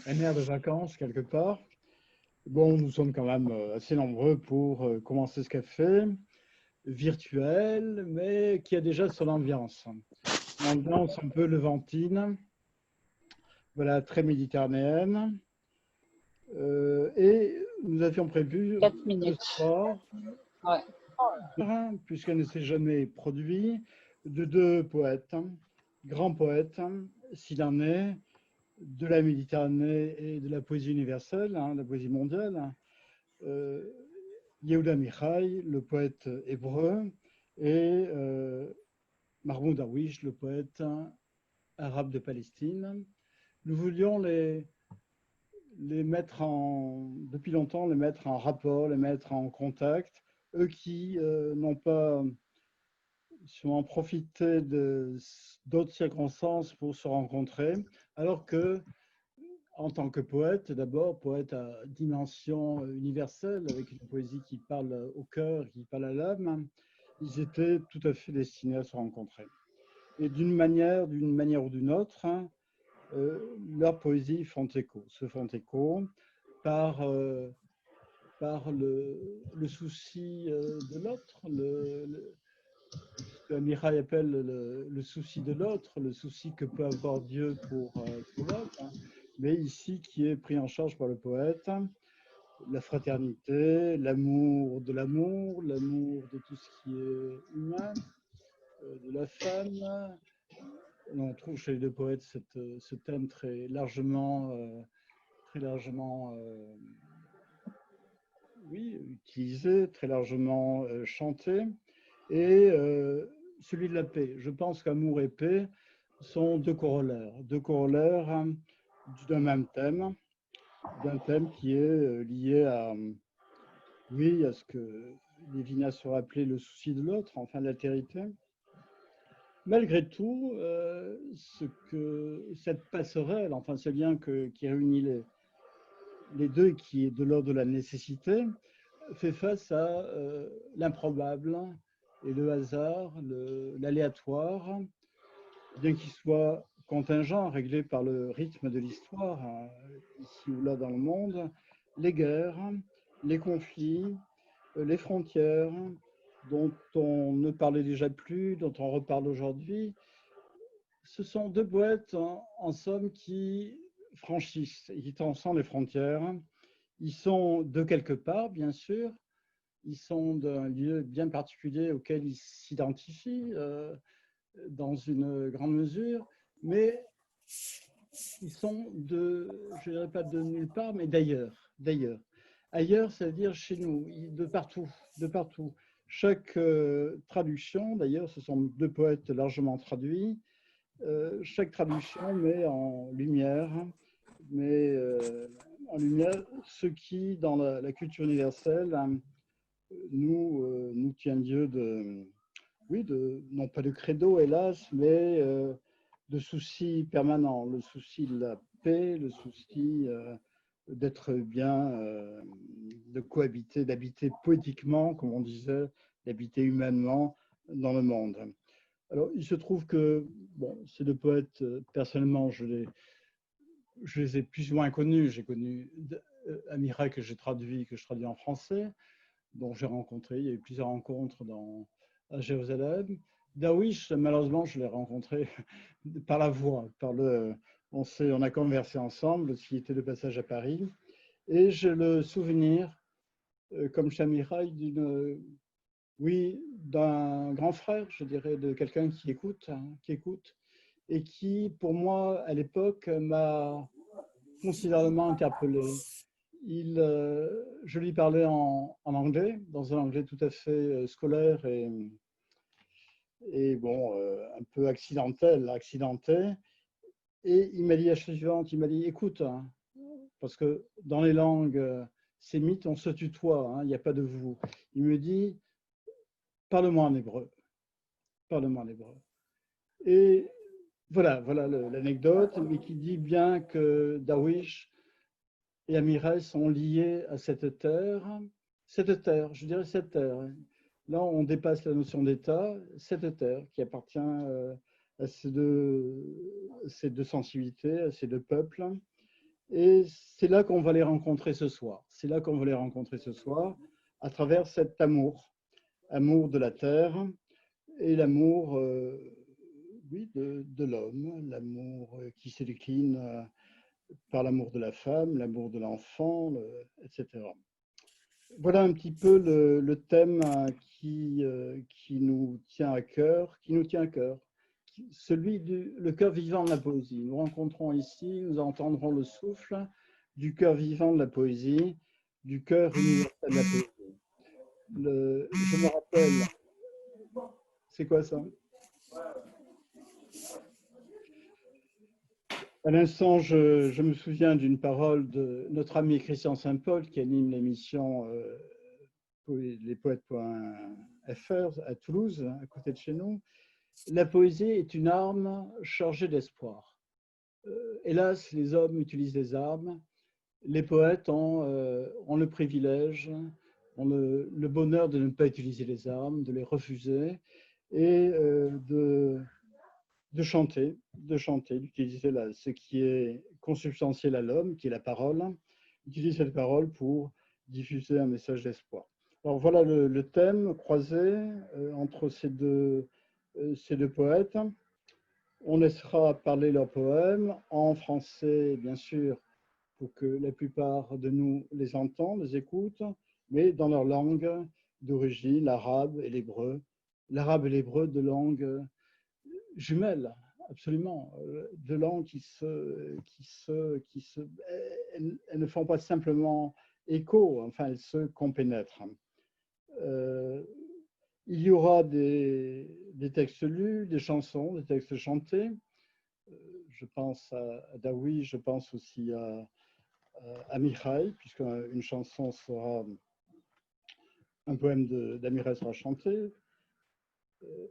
un air de vacances quelque part. Bon, nous sommes quand même assez nombreux pour commencer ce café virtuel, mais qui a déjà son ambiance. Une ambiance un peu levantine, voilà, très méditerranéenne. Et nous avions prévu 4 ce minutes. soir, Ouais. puisqu'elle ne s'est jamais produit, de deux poètes, grands poètes, s'il en est, de la Méditerranée et de la poésie universelle, la poésie mondiale. Euh, Yehuda Amichai, le poète hébreu, et Mahmoud Darwish, le poète arabe de Palestine. Nous voulions les mettre depuis longtemps, les mettre en rapport, les mettre en contact, eux qui n'ont pas souvent profité d'autres circonstances pour se rencontrer, alors que en tant que poète, d'abord, poète à dimension universelle, avec une poésie qui parle au cœur, qui parle à l'âme, ils étaient tout à fait destinés à se rencontrer. Et d'une manière ou d'une autre, leurs poésies se font écho par le souci de l'autre, ce que Mirail appelle le souci de l'autre, le souci que peut avoir Dieu pour l'autre, mais ici qui est pris en charge par le poète, la fraternité, l'amour de tout ce qui est humain, de la femme. On trouve chez les deux poètes ce thème très largement oui, utilisé, très largement chanté, et celui de la paix. Je pense qu'amour et paix sont deux corollaires d'un même thème, d'un thème qui est lié oui, à ce que Lévinas aurait appelé le souci de l'autre, enfin l'altérité. Malgré tout, cette passerelle, enfin ce lien qui réunit les deux et qui est de l'ordre de la nécessité, fait face à l'improbable et le hasard, l'aléatoire, bien qu'il soit contingent, réglé par le rythme de l'histoire, ici ou là dans le monde, les guerres, les conflits, les frontières, dont on ne parlait déjà plus, dont on reparle aujourd'hui. Ce sont deux poètes, en somme, qui franchissent et qui transcendent les frontières. Ils sont de quelque part, bien sûr. Ils sont d'un lieu bien particulier auquel ils s'identifient dans une grande mesure, mais ils sont je ne dirais pas de nulle part, mais d'ailleurs. Ailleurs, c'est-à-dire chez nous, de partout, de partout. Chaque traduction, d'ailleurs, ce sont deux poètes largement traduits, chaque traduction met en lumière ce qui, dans la culture universelle, nous tient Dieu oui, non pas de credo, hélas, mais de souci permanent, le souci de la paix, le souci d'être bien, de cohabiter, d'habiter poétiquement, comme on disait, d'habiter humainement dans le monde. Alors, il se trouve que, bon, ces deux poètes, personnellement, je les ai plus ou moins connus. J'ai connu Amira que je traduis en français, dont j'ai rencontré, il y a eu plusieurs rencontres à Jérusalem. Darwish, malheureusement, je l'ai rencontré par la voix, on a conversé ensemble, s'il était de passage à Paris, et j'ai le souvenir, comme Shamirai, oui, d'un grand frère, je dirais, de quelqu'un qui écoute, et qui, pour moi, à l'époque, m'a considérablement interpellé. Je lui parlais en anglais, dans un anglais tout à fait scolaire et bon, un peu accidenté. Et il m'a dit la chose suivante, il m'a dit, écoute, hein, parce que dans les langues sémites, on se tutoie, hein, il n'y a pas de vous. Il me dit, parle-moi en hébreu, parle-moi en hébreu. Et voilà l'anecdote, mais qui dit bien que Darwish et Amiral sont liés à cette terre, je dirais cette terre. Là, on dépasse la notion d'État, cette terre qui appartient à ces deux sensibilités, à ces deux peuples, Et c'est là qu'on va les rencontrer ce soir. C'est là qu'on va les rencontrer ce soir, à travers cet amour, amour de la terre et l'amour oui, de l'homme, l'amour qui se décline par l'amour de la femme, l'amour de l'enfant, etc. Voilà un petit peu le thème qui nous tient à cœur, celui du le cœur vivant de la poésie. Nous rencontrons ici, nous entendrons le souffle du cœur vivant de la poésie, du cœur universel de la poésie. Je me rappelle, c'est quoi ça? À l'instant, je me souviens d'une parole de notre ami Christian Saint-Paul qui anime l'émission lespoètes.fr à Toulouse, à côté de chez nous. La poésie est une arme chargée d'espoir. Hélas, les hommes utilisent des armes. Les poètes ont le privilège, ont le bonheur de ne pas utiliser les armes, de les refuser et de chanter, d'utiliser ce qui est consubstantiel à l'homme, qui est la parole, utiliser cette parole pour diffuser un message d'espoir. Alors voilà le thème croisé entre ces deux poètes. On laissera parler leurs poèmes en français, bien sûr, pour que la plupart de nous les entendent, les écoutent, mais dans leur langue d'origine, l'arabe et l'hébreu. L'arabe et l'hébreu, de langues jumelles, absolument, de langues elles ne font pas simplement écho, enfin, elles se compénètrent. Euh, il y aura des textes lus, des chansons, des textes chantés. Je pense à Daoui, je pense aussi à Mihai, puisqu'une chanson sera, un poème d'Amirai sera chanté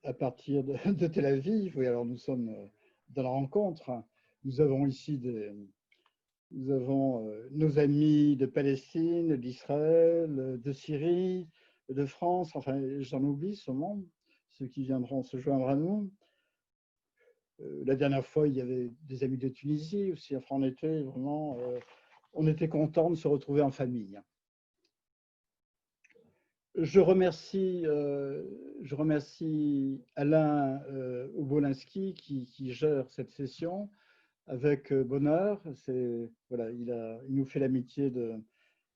à partir de Tel Aviv. Oui, alors nous sommes dans la rencontre. Nous avons ici nous avons nos amis de Palestine, d'Israël, de Syrie, de France, enfin j'en oublie sûrement, ceux qui viendront se joindre à nous. La dernière fois, il y avait des amis de Tunisie aussi. Enfin, on était contents de se retrouver en famille. Je remercie Alain Obolinski qui gère cette session avec bonheur. Voilà, il nous fait l'amitié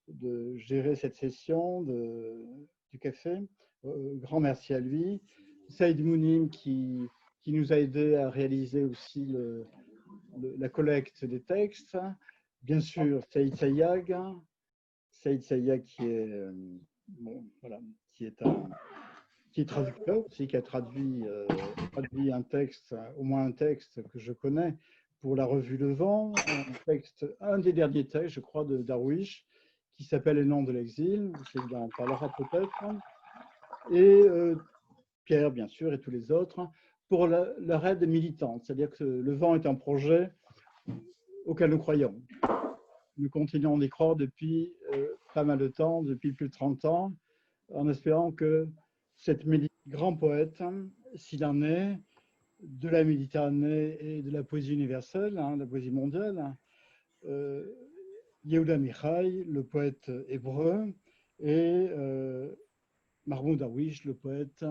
de gérer cette session du café. Grand merci à lui. Saïd Mounim qui nous a aidé à réaliser aussi la collecte des textes. Bien sûr, Saïd Sayag qui est, bon, voilà, qui est traducteur aussi, qui a traduit un texte, au moins un texte que je connais pour la revue Le Vent, un des derniers textes, je crois, de Darwish, qui s'appelle Les Noms de l'exil, il en parlera peut-être, et Pierre, bien sûr, et tous les autres, pour leur aide militante. C'est-à-dire que Le Vent est un projet auquel nous croyons. Nous continuons d'y croire depuis pas mal de temps, depuis plus de 30 ans, en espérant que cette grand poète, s'il en est, de la Méditerranée et de la poésie universelle, la poésie mondiale, Yehuda Michai, le poète hébreu, et Mahmoud Darwish, le poète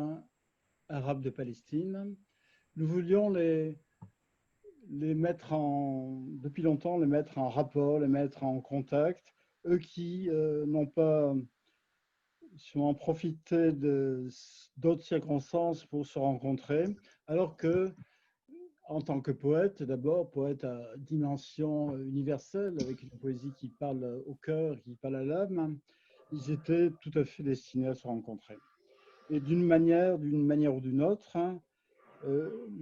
arabe de Palestine. Nous voulions depuis longtemps, les mettre en rapport, les mettre en contact, eux qui n'ont pas souvent profité d'autres circonstances pour se rencontrer, alors que, en tant que poète, d'abord, poète à dimension universelle, avec une poésie qui parle au cœur, qui parle à l'âme, ils étaient tout à fait destinés à se rencontrer. Et d'une manière ou d'une autre,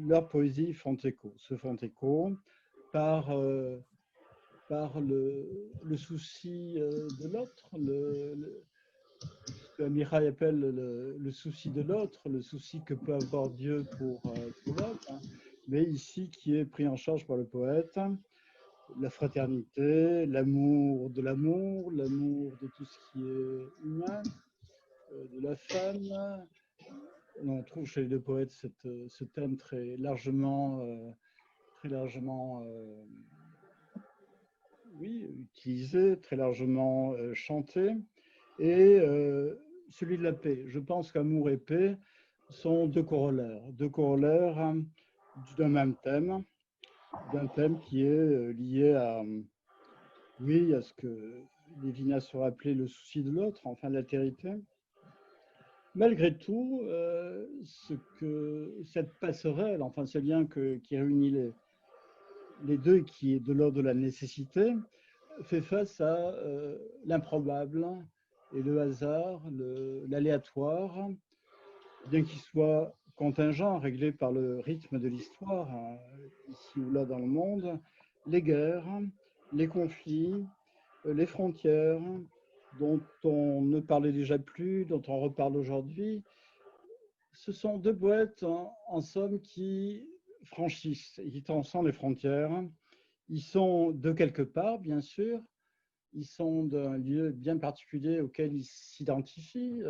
leurs poésies se font écho par le souci de l'autre, ce que Mihai appelle le souci de l'autre, le souci que peut avoir Dieu pour l'autre, mais ici qui est pris en charge par le poète, la fraternité, l'amour de tout ce qui est humain, de la femme. On trouve chez les deux poètes ce thème très largement oui, utilisé, très largement chanté, et celui de la paix. Je pense qu'amour et paix sont deux corollaires d'un même thème, d'un thème qui est lié à, oui, à ce que Lévinas aurait appelé le souci de l'autre, enfin l'altérité. Malgré tout, cette passerelle, enfin ce lien qui réunit les deux et qui est de l'ordre de la nécessité, fait face à l'improbable et le hasard, l'aléatoire, bien qu'il soit contingent, réglé par le rythme de l'histoire, hein, ici ou là dans le monde, les guerres, les conflits, les frontières, dont on ne parlait déjà plus, dont on reparle aujourd'hui. Ce sont deux poètes, en somme, qui franchissent et qui transcendent les frontières. Ils sont de quelque part, bien sûr. Ils sont d'un lieu bien particulier auquel ils s'identifient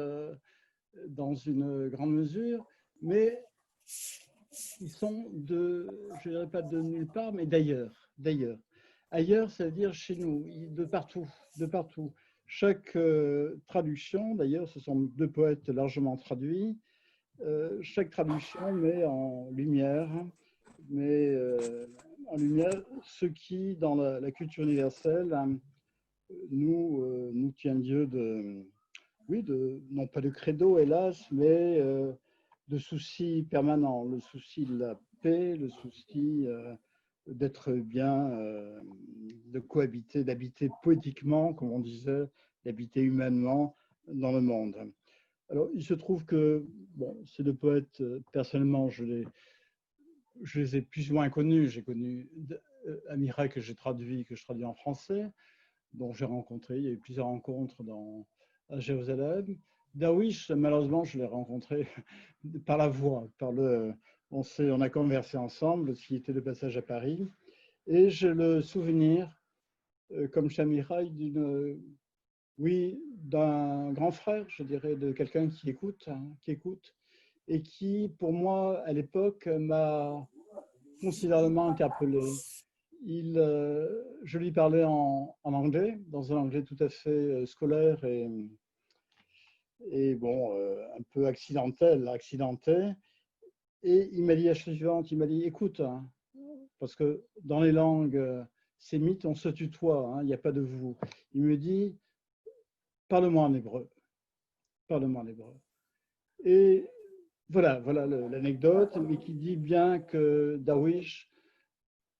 dans une grande mesure, mais ils sont je ne dirais pas de nulle part, mais d'ailleurs. D'ailleurs. Ailleurs, ça veut dire chez nous, de partout, de partout. Chaque traduction, d'ailleurs, ce sont deux poètes largement traduits, chaque traduction met en lumière, ce qui, dans la culture universelle, nous tient lieu oui, non pas de credo, hélas, mais de souci permanent, le souci de la paix, le souci d'être bien, de cohabiter, d'habiter poétiquement, comme on disait, d'habiter humainement dans le monde. Alors, il se trouve que, bon, ces deux poètes, personnellement, je les ai plus ou moins connus. J'ai connu Amira, que je traduis en français, dont j'ai rencontré, il y a eu plusieurs rencontres à Jérusalem. Darwish, malheureusement, je l'ai rencontré par la voix, on a conversé ensemble, s'il était de passage à Paris, et j'ai le souvenir, comme Shamiraï, oui, d'un grand frère, je dirais, de quelqu'un qui écoute, et qui, pour moi, à l'époque, m'a considérablement interpellé. Je lui parlais en anglais, dans un anglais tout à fait scolaire et bon, un peu accidenté. Et il m'a dit la chose suivante, il m'a dit, écoute, hein, parce que dans les langues sémites, on se tutoie, hein, il n'y a pas de vous. Il me dit, parle-moi en hébreu, parle-moi en hébreu. Et voilà l'anecdote, mais qui dit bien que Darwish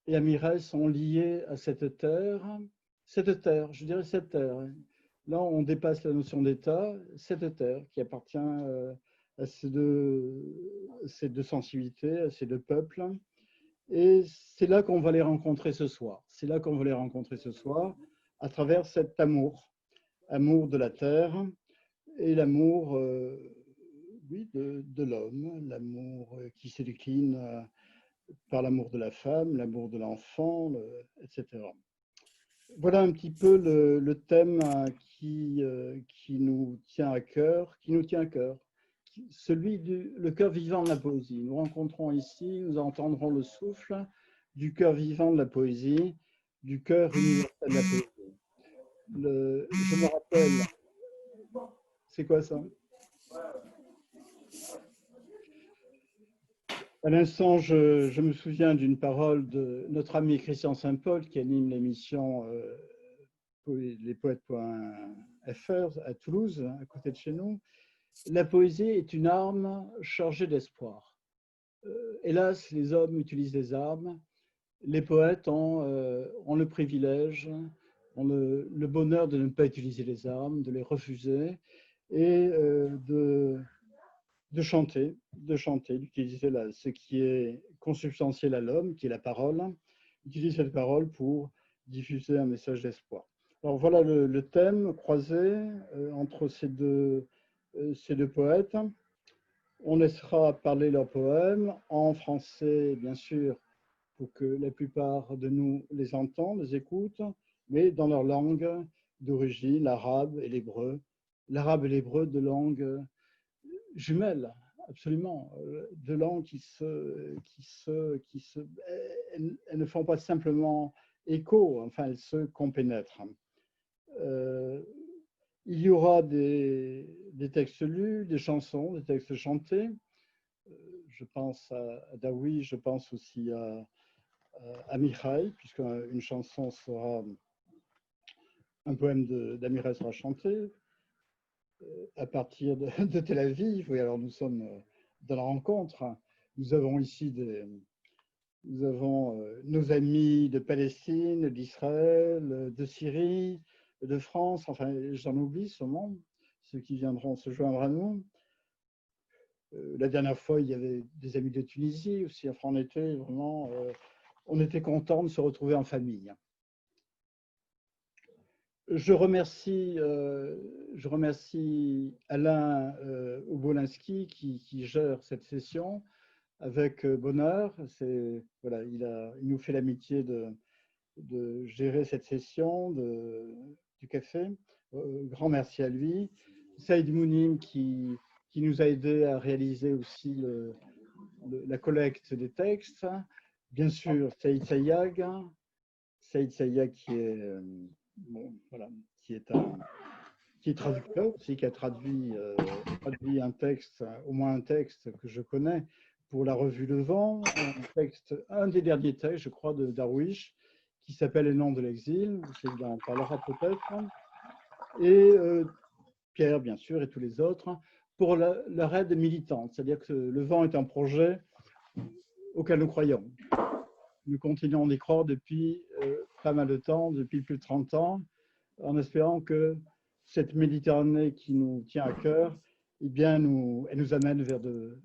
et Amira sont liés à cette terre, je dirais cette terre. Là, on dépasse la notion d'État, cette terre qui appartient à ces deux sensibilités, à ces deux peuples. Et c'est là qu'on va les rencontrer ce soir. C'est là qu'on va les rencontrer ce soir, à travers cet amour de la terre et l'amour, oui, de l'homme, l'amour qui se décline par l'amour de la femme, l'amour de l'enfant, etc. Voilà un petit peu le thème qui nous tient à cœur, celui le cœur vivant de la poésie. Nous rencontrons ici, nous entendrons le souffle du cœur vivant de la poésie, du cœur universel de la poésie. Je me rappelle, c'est quoi ça? À l'instant, je me souviens d'une parole de notre ami Christian Saint-Paul qui anime l'émission lespoètes.fr à Toulouse, à côté de chez nous. La poésie est une arme chargée d'espoir. Hélas, les hommes utilisent des armes. Les poètes ont le privilège, ont le bonheur de ne pas utiliser les armes, de les refuser et de chanter, d'utiliser ce qui est consubstantiel à l'homme, qui est la parole, utiliser cette parole pour diffuser un message d'espoir. Alors voilà le thème croisé entre ces deux poètes. On laissera parler leurs poèmes en français, bien sûr, pour que la plupart de nous les entendent, les écoutent, mais dans leur langue d'origine, l'arabe et l'hébreu. L'arabe et l'hébreu, de langues jumelles, absolument, de langues elles ne font pas simplement écho, enfin, elles se compénètrent. Il y aura des textes lus, des chansons, des textes chantés. Je pense à Daoui, je pense aussi à Mihai, puisqu'une chanson sera, un poème d'Amirai sera chanté à partir de Tel Aviv. Oui, alors nous sommes dans la rencontre. Nous avons ici nous avons nos amis de Palestine, d'Israël, de Syrie, de France, enfin j'en oublie sûrement, ceux qui viendront se joindre à nous. La dernière fois, il y avait des amis de Tunisie aussi. Enfin, on était vraiment, on était contents de se retrouver en famille. Je remercie Alain Obolinski qui gère cette session avec bonheur. Voilà, il nous fait l'amitié de gérer cette session du café. Grand merci à lui. Saïd Mounim qui nous a aidé à réaliser aussi la collecte des textes. Bien sûr, Saïd Sayag qui est, bon, voilà, qui est traducteur aussi, qui a traduit un texte, au moins un texte que je connais pour la revue Le Vent, un des derniers textes, je crois, de Darwish, qui s'appelle Les Noms de l'exil, il en parlera peut-être, et Pierre, bien sûr, et tous les autres, pour leur aide militante, c'est-à-dire que Le Vent est un projet auquel nous croyons. Nous continuons d'y croire depuis pas mal de temps, depuis plus de 30 ans, en espérant que cette Méditerranée qui nous tient à cœur, eh bien, elle nous amène vers de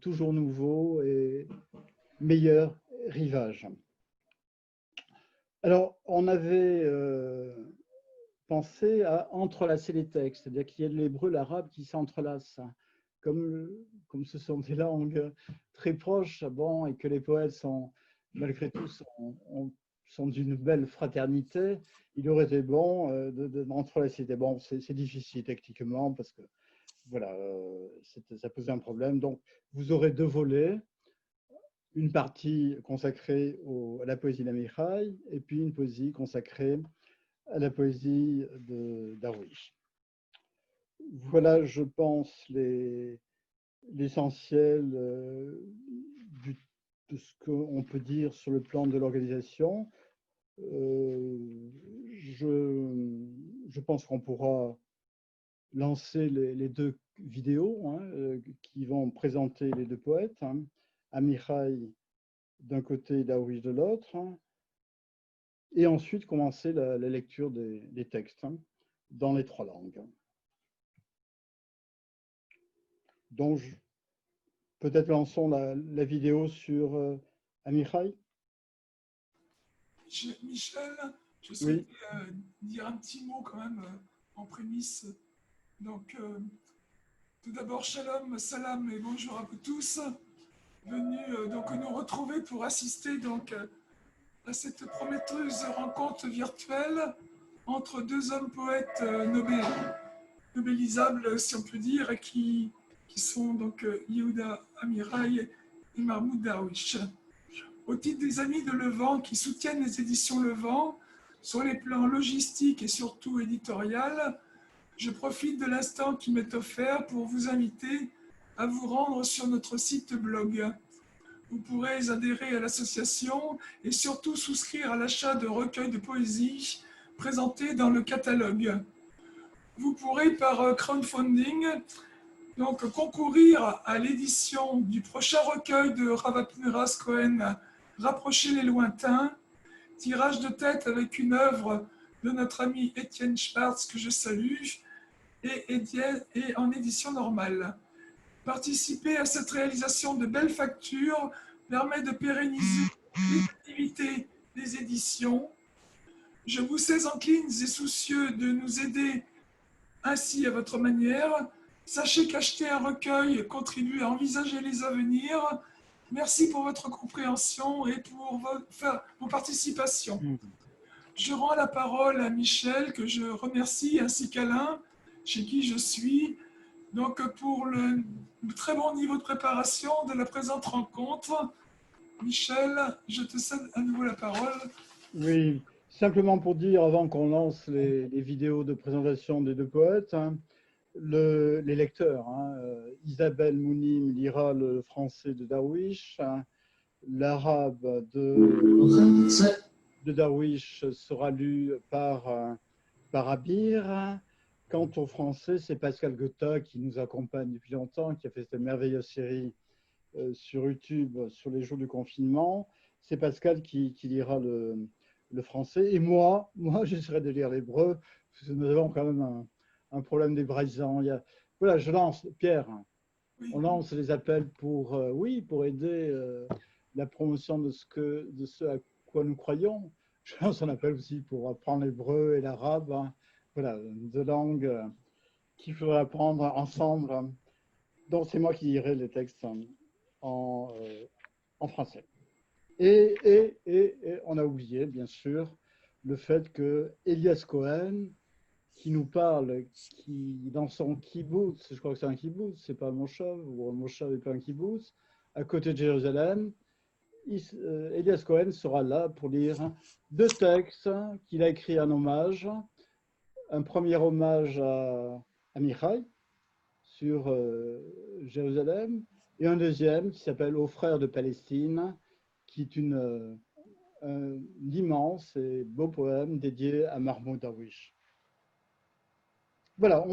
toujours nouveaux et meilleurs rivages. Alors, on avait pensé à entrelacer les textes, c'est-à-dire qu'il y a de l'hébreu, l'arabe qui s'entrelacent. Comme ce sont des langues très proches, bon, et que les poètes sont, malgré tout, sont d'une belle fraternité, il aurait été bon d'entrelacer. Bon, c'est difficile techniquement parce que voilà, ça posait un problème. Donc, vous aurez deux volets, une partie consacrée à la poésie d'Amichai et puis une poésie consacrée à la poésie de Darwish. Voilà, je pense, l'essentiel de ce qu'on peut dire sur le plan de l'organisation. Je pense qu'on pourra lancer les deux vidéos qui vont présenter les deux poètes, Amichai d'un côté et Darwish de l'autre, et ensuite commencer la lecture des textes dans les trois langues. Donc, peut-être lançons la vidéo sur Amichai. Michel, je souhaitais dire un petit mot quand même en prémisse. Donc, tout d'abord, shalom, salam et bonjour à vous tous. Venus donc nous retrouver pour assister donc à cette prometteuse rencontre virtuelle entre deux hommes poètes nobélisables, si on peut dire, et qui sont donc Yehuda Amirai et Mahmoud Darwish. Au titre des Amis de Levant qui soutiennent les éditions Levant, sur les plans logistiques et surtout éditorial, je profite de l'instant qui m'est offert pour vous inviter à vous rendre sur notre site blog. Vous pourrez adhérer à l'association et surtout souscrire à l'achat de recueils de poésie présentés dans le catalogue. Vous pourrez par crowdfunding donc concourir à l'édition du prochain recueil de Rav Miras Cohen, Rapprocher les lointains, tirage de tête avec une œuvre de notre ami Étienne Schwartz, que je salue, et en édition normale. Participer à cette réalisation de belles factures permet de pérenniser les activités des éditions. Je vous sais enclines et soucieux de nous aider ainsi à votre manière. Sachez qu'acheter un recueil contribue à envisager les avenirs. Merci pour votre compréhension et pour vos participations. Je rends la parole à Michel, que je remercie, ainsi qu'Alain, chez qui je suis, donc pour le très bon niveau de préparation de la présente rencontre. Michel, je te cède à nouveau la parole. Oui, simplement pour dire, avant qu'on lance les vidéos de présentation des deux poètes, hein, les lecteurs, hein, Isabelle Mounim lira le français de Darwish, hein, l'arabe de Darwish sera lu par Abir. Quant au français, c'est Pascal Gotta qui nous accompagne depuis longtemps, qui a fait cette merveilleuse série sur YouTube sur les jours du confinement. C'est Pascal qui lira le français. Et moi j'essaierai de lire l'hébreu, parce que nous avons quand même un problème d'hébraïsant. Voilà, je lance, Pierre, Oui. on lance les appels pour, oui, pour aider la promotion de ce à quoi nous croyons. Je lance un appel aussi pour apprendre l'hébreu et l'arabe. Hein. Voilà, deux langues qu'il faudrait apprendre ensemble. Donc, c'est moi qui lirai les textes en français. Et on a oublié, bien sûr, le fait que Elias Cohen, qui nous parle, qui dans son kibbutz, je crois que c'est un kibbutz, c'est pas un moshav, ou un moshav n'est pas un kibbutz, à côté de Jérusalem, Elias Cohen sera là pour lire deux textes qu'il a écrits en hommage. Un premier hommage à Michal sur Jérusalem, et un deuxième qui s'appelle Aux frères de Palestine, qui est un immense et beau poème dédié à Mahmoud Darwish. Voilà.